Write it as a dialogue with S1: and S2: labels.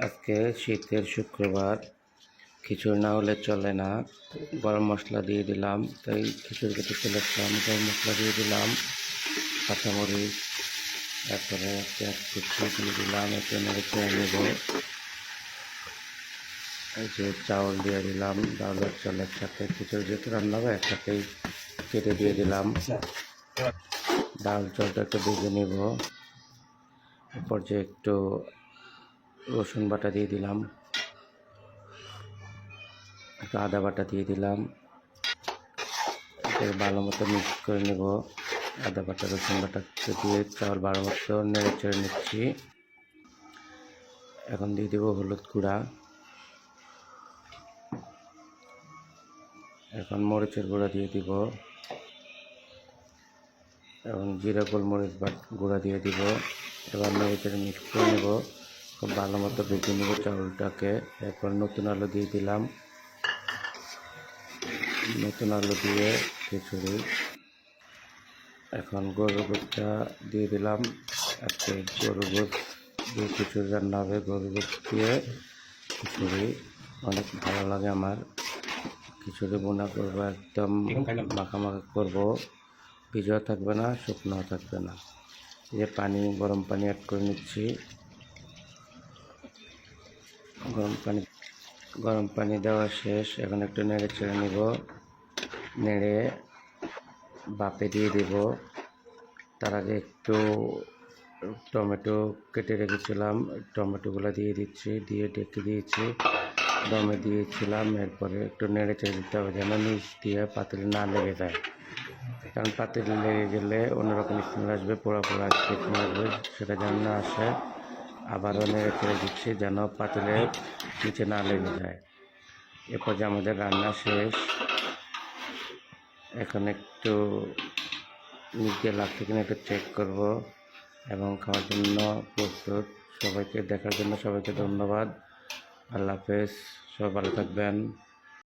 S1: আজকে শীতের শুক্রবার, খিচুড়ি না হলে চলে না। গরম মশলা দিয়ে দিলাম, তাই খিচুড়ি খেতে চলে আসলাম। গরম মশলা দিয়ে দিলাম, কাঁচামরিচ, তারপরে পেঁয়াজ কুচি দিয়ে দিলাম, একটু নেড়ে চেড়ে নেব। এই যে চাউল দিয়ে দিলাম, ডাল আর চাল একসাথে, খিচুড়ি যেহেতু রান্না হবে একসাথেই কেটে দিয়ে দিলাম। ডাল চালটা একটু ভেজে নেব। এরপর যে একটু রসুন বাটা দিয়ে দিলাম, একটু আদা বাটা দিয়ে দিলাম, ভালো মতো মিক্স করে নেব। আদা বাটা রসুন বাটা দিয়ে চাউল ভালো মতো নেড়ে চেড়ে নিচ্ছি। এখন দিয়ে দেবো হলুদ গুঁড়া, এখন মরিচের গুঁড়া দিয়ে দিব, এবং জিরা গোলমরিচ গুঁড়া দিয়ে দিব। এবার নেড়ে চেড়ে মিক্স করে নেব, খুব ভালো মতো ভেজে নেব চাউলটাকে। এরপর নতুন আলু দিয়ে দিলাম, নতুন আলু দিয়ে খিচুড়ি। এখন গরুর গোশটা দিয়ে দিলাম, আজকে গরুর গোশ দিয়ে খিচুড়ি রান্না হবে। গরুর গোশ দিয়ে খিচুড়ি অনেক ভালো লাগে আমার। খিচুড়ি বোনা করবো, একদম মাখা মাখা করবো, ভিজা থাকবে না, শুকনো থাকবে না। যে পানি, গরম পানি অ্যাড করে নিচ্ছি। গরম পানি দেওয়া শেষ। এখন একটু নেড়ে চেড়ে নেব, নেড়ে বাপে দিয়ে দেব। তার আগে একটু টমেটো কেটে রেখেছিলাম, টমেটোগুলো দিয়ে দিচ্ছি, দিয়ে ডেকে দিয়েছি, দমে দিয়েছিলাম। এরপরে একটু নেড়ে চেড়ে দিতে হবে, যেন নিচ দিয়ে পাতিলে না লেগে যায়, কারণ পাতিলে লেগে গেলে অন্যরকম স্মেল আসবে, পোড়া পোড়া স্মেল আসবে, সেটা যেন না আসে। আবারও নেড়ে চেড়ে দিচ্ছি, যেন পাতিলে নিচে না লেগে যায়। এরপর যে আমাদের রান্না শেষ। এখন একটু নিচ দিয়ে লাগছে কিনা একটু চেক করব, এবং খাওয়ার জন্য প্রস্তুত। সবাইকে দেখার জন্য সবাইকে ধন্যবাদ। আল্লাহ হাফেজ, সবাই ভালো থাকবেন।